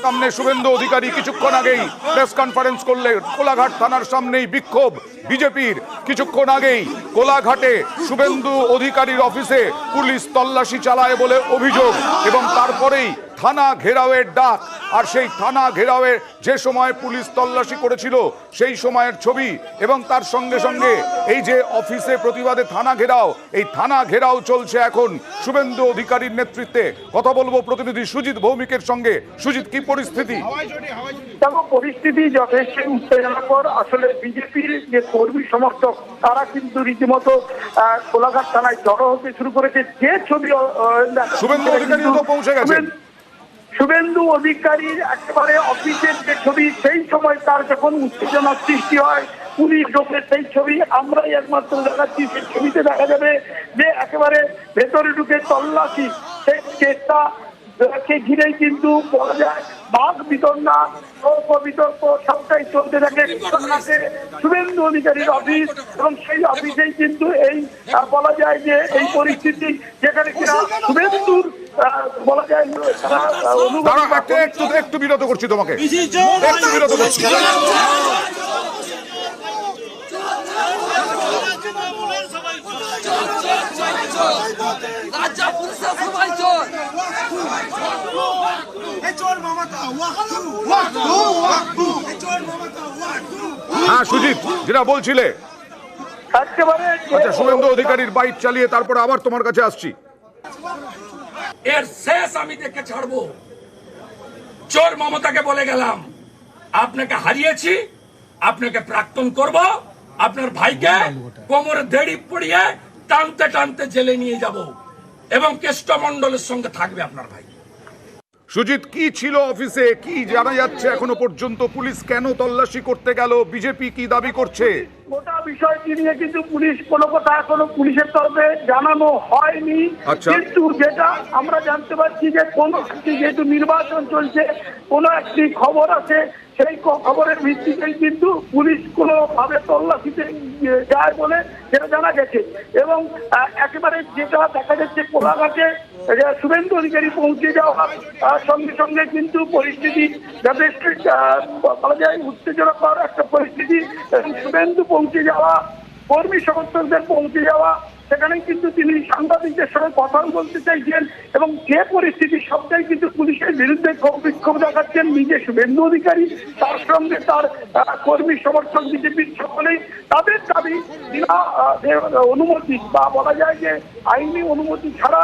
সামনে শুভেন্দু অধিকারী কিছুক্ষণ আগেই প্রেস কনফারেন্স করলেন। কোলাঘাট থানার সামনেই বিক্ষোভ বিজেপির। কিছুক্ষণ আগেই কোলাঘাটে শুভেন্দু অধিকারীর অফিসে পুলিশ তল্লাশি চালায় বলে অভিযোগ, এবং তারপরেই থানা ঘেরাওয়ের ডাক। আর সেই থানা ঘেরাওয়ের যে সময় পুলিশ তল্লাশি করেছিল সেই সময়ের ছবি, এবং তার সঙ্গে সঙ্গে এই যে অফিসে প্রতিবাদে থানা ঘেরাও, এই থানা ঘেরাও চলছে এখন শুভেন্দু অধিকারীর নেতৃত্বে। কথা বলবো প্রতিনিধি সুজিত ভৌমিকের সঙ্গে। সুজিত, কি পরিস্থিতি? পরিস্থিতি যথেষ্ট উত্তেজনাকর। আসলে বিজেপির যে কর্মী সমর্থক তারা কিন্তু রীতিমতো কোলাঘাট থানায় জড়ো হতে শুরু করেছে। যে ছবি শুভেন্দু অধিকারী তো পৌঁছে গেছেন। শুভেন্দু অধিকারীর একেবারে অফিসের যে ছবি, সেই সময় তার যখন উত্তেজনা সৃষ্টি হয়, পুলিশ ঢোকে, সেই ছবি আমরাই একমাত্র দেখাচ্ছি। সেই ছবিতে দেখা যাবে যে একেবারে ভেতরে ঢুকে তল্লাশি, সেই চেষ্টা ঘিরেই কিন্তু বলা যায় বাঘ বিতর্ণা বিতর্ক সবটাই চলতে থাকে শুভেন্দু অধিকারীর অফিস, এবং সেই অফিসেই কিন্তু এই বলা যায় যে এই পরিস্থিতি, যেখানে কিনা শুভেন্দুর বলা যায় একটু বিরত করছি তোমাকে, একটু বিরত করছি। হ্যাঁ সুজিত, যেটা বলছিলে। আচ্ছা, শুভেন্দু অধিকারীর বাইক চালিয়ে তারপরে আবার তোমার কাছে আসছি। এর শেষ আমি দেখে ছাড়বো। চোর মমতাকে বলে গেলাম, আপনাকে হারিয়েছি, আপনাকে প্রাক্তন করব, আপনার ভাইকে কোমরে দড়ি পড়িয়ে টানতে টানতে জেলে নিয়ে যাব, এবং কেষ্টমণ্ডলের সঙ্গে থাকবে আপনার ভাই। সুজিত, কি ছিল অফিসে, কি জানা যাচ্ছে এখনো পর্যন্ত? পুলিশ কেন তল্লাশি করতে গেল? বিজেপি কি দাবি করছে? গোটা বিষয়টি নিয়ে কিন্তু পুলিশ কোনো কথা এখনো পুলিশের তরফে জানানো হয়নি। কিন্তু যেটা আমরা জানতে পারছি যে কোনো একটি, যেহেতু নির্বাচন চলছে, কোনো একটি খবর আছে, সেই খবরের ভিত্তিতেই কিন্তু পুলিশ কোনোভাবে তল্লাশিতে যায় বলে যেটা জানা গেছে। এবং একেবারে যেটা দেখা যাচ্ছে কোলাঘাটে শুভেন্দু অধিকারী পৌঁছে যাওয়ার সঙ্গে সঙ্গে কিন্তু পরিস্থিতি যথেষ্ট বলা যায় উত্তেজনাকর একটা পরিস্থিতি। শুভেন্দু পৌঁছে যাওয়া, কর্মী সমর্থকদের পৌঁছে যাওয়া, সেখানে কিন্তু তিনি সাংবাদিকদের সঙ্গে কথা বলতে চাইছেন, এবং যে পরিস্থিতি সবটাই কিন্তু পুলিশের বিরুদ্ধে বিক্ষোভ দেখাচ্ছেন নিজে শুভেন্দু অধিকারী, তার সঙ্গে তার কর্মী সমর্থক বিজেপির সকলেই। তাদের দাবি বিনা অনুমতি বা বলা যায় যে আইনি অনুমতি ছাড়া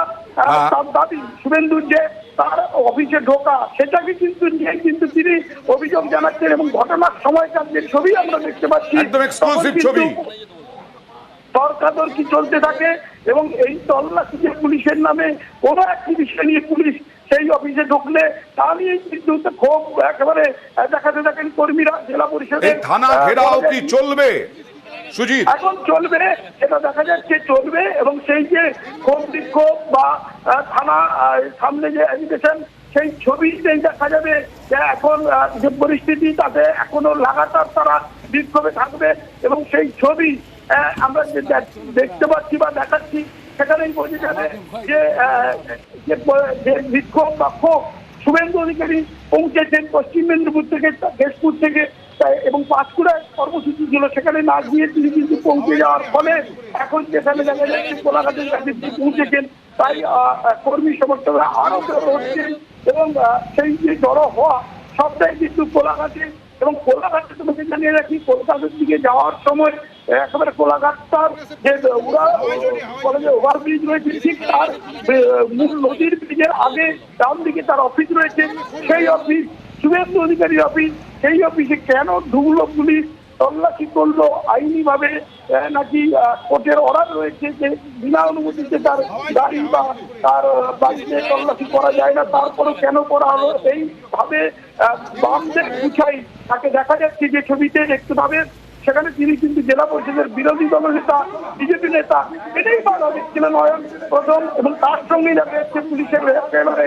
তার দাবি শুভেন্দুর যে তার অফিসে ঢোকা, সেটাকে কিন্তু নিয়ে কিন্তু তিনি অভিযোগ জানাচ্ছেন। এবং ঘটনার সময়কার যে ছবি আমরা দেখতে পাচ্ছি, তর্কাতর্কি চলতে থাকে, এবং এই তল্লাশি যে পুলিশের নামে কোনো একটি বিষয় নিয়ে পুলিশ সেই অফিসে ঢুকলে তা নিয়ে কিন্তু ক্ষোভ একেবারে দেখাতে থাকেন কর্মীরা। জেলা পরিষদের থানা ঘেরাও কি চলবে সুজিত? এখন চলবে, এটা দেখা যাচ্ছে চলবে, এবং সেই যে ক্ষোভ বিক্ষোভ বা থানা সামনে যে এজিটেশন, সেই ছবিতেই দেখা যাবে যে এখন যে পরিস্থিতি, তাতে এখনো লাগাতার তারা বিক্ষোভে থাকবে। এবং সেই ছবি আমরা যে দেখতে পাচ্ছি বা দেখাচ্ছি, সেখানেই বোঝা যাবে যে বিক্ষোভ বা ক্ষোভ। শুভেন্দু অধিকারী পৌঁছেছেন পশ্চিম মেদিনীপুর থেকে, কেশপুর থেকে, এবং পাঁশকুড়ায় কর্মসূচি ছিল, সেখানে না গিয়ে তিনি কিন্তু পৌঁছে যাওয়ার ফলে এখন যেখানে দেখা যাচ্ছে কোলাঘাটের কাছে পৌঁছেছেন, তাই কর্মী সমর্থকরা আরো জড়ো হচ্ছেন, এবং সেই যে জড়ো হওয়া সবটাই কিন্তু কোলাঘাটে। এবং কোলাঘাটে তোমাকে জানিয়ে রাখি, কলকাতার দিকে যাওয়ার সময় একেবারে কোলাঘাটটার যে ওভারব্রিজ রয়েছে, ঠিক তার মূল নদীর ব্রিজের আগে ডান দিকে তার অফিস রয়েছে। সেই অফিস শুভেন্দু অধিকারীর অফিস, সেই অফিসে কেন ঢুকলো পুলিশ, তল্লাশি করলো আইনি ভাবে, নাকি কোর্টের অর্ডার রয়েছে যে বিনা অনুমতিতে তার গাড়ি বা তার বাড়িতে তল্লাশি করা যায় না, তারপরেও কেন করা হলো, এইভাবে বামদের গুছাই তাকে দেখা যাচ্ছে যে ছবিতে দেখতে পাবে। সেখানে তিনি কিন্তু জেলা পরিষদের বিরোধী দলনেতা, বিজেপি নেতা, এটাই বাধা দিচ্ছিলেন নয়ন প্রথম, এবং তার সঙ্গেই দেখা যাচ্ছে পুলিশের একেবারে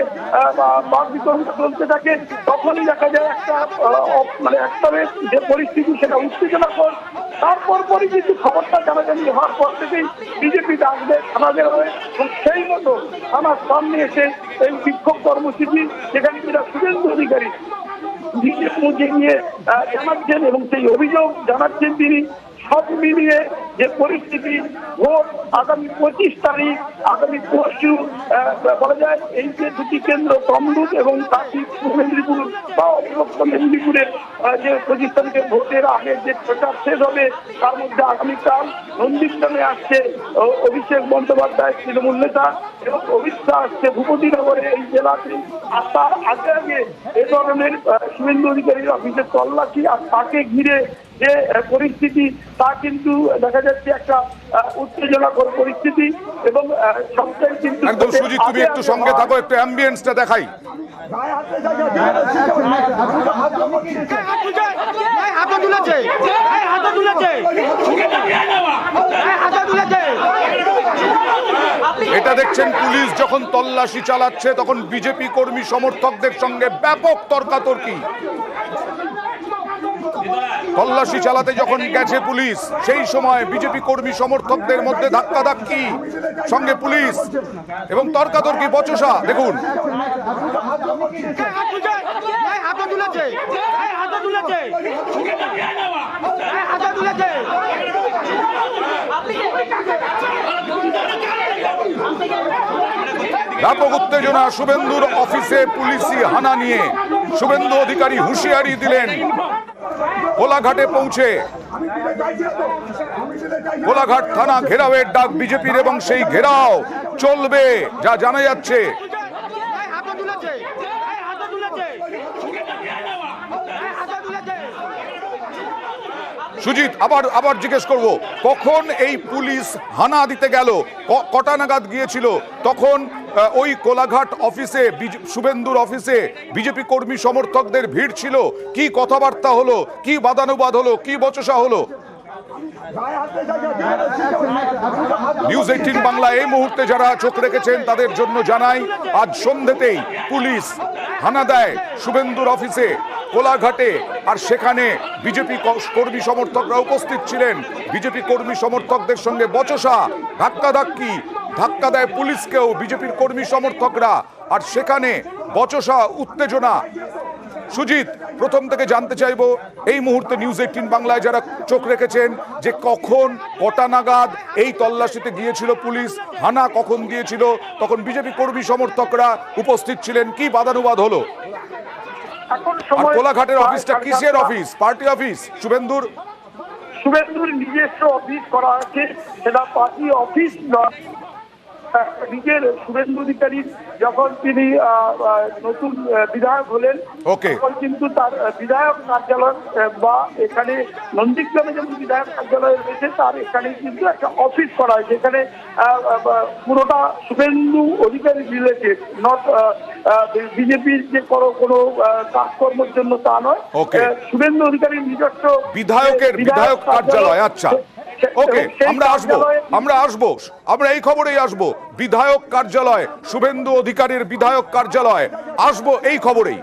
বাদ বিতরণ চলতে থাকে। তখনই দেখা যায় একটা যে পরিস্থিতি, সেটা উত্তেজনাকর। তারপর পরই কিন্তু খবরটা জানাজানি হওয়ার পর থেকেই বিজেপি ডাকবে থানাদের হয়ে, এবং সেই মতো থানার সামনে এসে এই বিক্ষোভ কর্মসূচি যেখানে কিনা শুভেন্দু অধিকারী নিজের মধ্যে নিয়ে জানাচ্ছেন এবং সেই অভিযোগ জানাচ্ছেন তিনি। সব মিলিয়ে যে পরিস্থিতি, ভোট আগামী 25 তারিখ, আগামী পরশু বলা যায় এই যে দুটি কেন্দ্র তমলুক এবং কাশী মেদিনীপুর বা অতিরিক্ত মেদিনীপুরের যে 25 তারিখের ভোটের আগে যে প্রচার শেষ হবে, তার মধ্যে আগামীকাল নন্দীগ্রামে আসছে অভিষেক বন্দ্যোপাধ্যায় তৃণমূল নেতা এবং অমিত শাহ আসছে ভূপতিনগরে এই জেলাতে। আর তার আগে আগে এ ধরনের শুভেন্দু অধিকারীর অফিসে তল্লাশি আর তাকে ঘিরে যে পরিস্থিতি, তা কিন্তু দেখা যাচ্ছে একটা উত্তেজনাকর পরিস্থিতি। এবং সবটাই কিন্তু একদম সুজিত, তুমি একটু সঙ্গে থাকো, একটু অ্যাম্বিয়েন্সটা দেখাই। এটা দেখছেন পুলিশ যখন তল্লাশি চালাচ্ছে তখন বিজেপি কর্মী সমর্থকদের সঙ্গে ব্যাপক তর্কাতর্কি। তল্লাশি চালাতে যখন গেছে পুলিশ, সেই সময় বিজেপি কর্মী সমর্থকদের মধ্যে ধাক্কাধাক্কি, সঙ্গে পুলিশ এবং তর্কাতর্কি বচসা। দেখুন ব্যাপক উত্তেজনা শুভেন্দুর অফিসে পুলিশি হানা নিয়ে। শুভেন্দু অধিকারী হুঁশিয়ারি দিলেন কোলাঘাটে পৌঁছে কোলাঘাট থানা ঘেরাওয়ের ডাক বিজেপির এবং সেই ঘেরাও চলবে যা জানা যাচ্ছে। সুজিত, আবার জিজ্ঞেস করব, কখন এই পুলিশ হানা দিতে গেল, কটা নাগাদ গিয়েছিল? তখন ওই কোলাঘাট অফিসে, শুভেন্দুর অফিসে বিজেপি কর্মী সমর্থকদের ভিড় ছিল। কি কথাবার্তা হলো, কি বাদানুবাদ হলো, কি বচসা হলো? নিউজ 18 বাংলা এই মুহূর্তে যারা চোখ রেখেছেন তাদের জন্য জানাই, আজ সন্ধ্যেতেই পুলিশ হানা দেয় শুভেন্দুর অফিসে কোলাঘাটে, আর সেখানে বিজেপি কর্মী সমর্থকরা উপস্থিত ছিলেন। বিজেপি কর্মী সমর্থকদের সঙ্গে বচসা, ধাক্কাধাক্কি, ধাক্কা দেয় পুলিশকেও বিজেপির কর্মী সমর্থকরা, আর সেখানে বচসা, উত্তেজনা। সুজিত, প্রথম থেকে জানতে চাইবো এই মুহূর্তে নিউজ 18 বাংলায় যারা চোখ রেখেছেন, যে কখন কটা নাগাদ এই তল্লাশিতে গিয়েছিল পুলিশ, হানা কখন দিয়েছিল, তখন বিজেপি কর্মী সমর্থকরা উপস্থিত ছিলেন, কি বাদানুবাদ হলো? আর কোলাঘাটের অফিসটা কিসের অফিস? Party office? শুভেন্দুর নিজস্ব অফিস করা আছে, সেটা পার্টি অফিস নয়। নিজের শুভেন্দু অধিকারী যখন তিনি নতুন বিধায়ক হলেন, তখন কিন্তু তার বিধায়ক কার্যালয় বা এখানে নন্দীগ্রামে যেমন বিধায়ক কার্যালয় রয়েছে, তার এখানে কিন্তু একটা অফিস করা হয়েছে। এখানে পুরোটা শুভেন্দু অধিকারী রিলেটেড, নট বিজেপির যে কোনো কাজকর্মের জন্য তা নয়। শুভেন্দু অধিকারীর নিজস্ব বিধায়ক কার্যালয়। আচ্ছা, ওকে, আমরা এই খবরেই আসবো। বিধায়ক কার্যালয়, শুভেন্দু অধিকারীর বিধায়ক কার্যালয় আসবো এই খবরেই।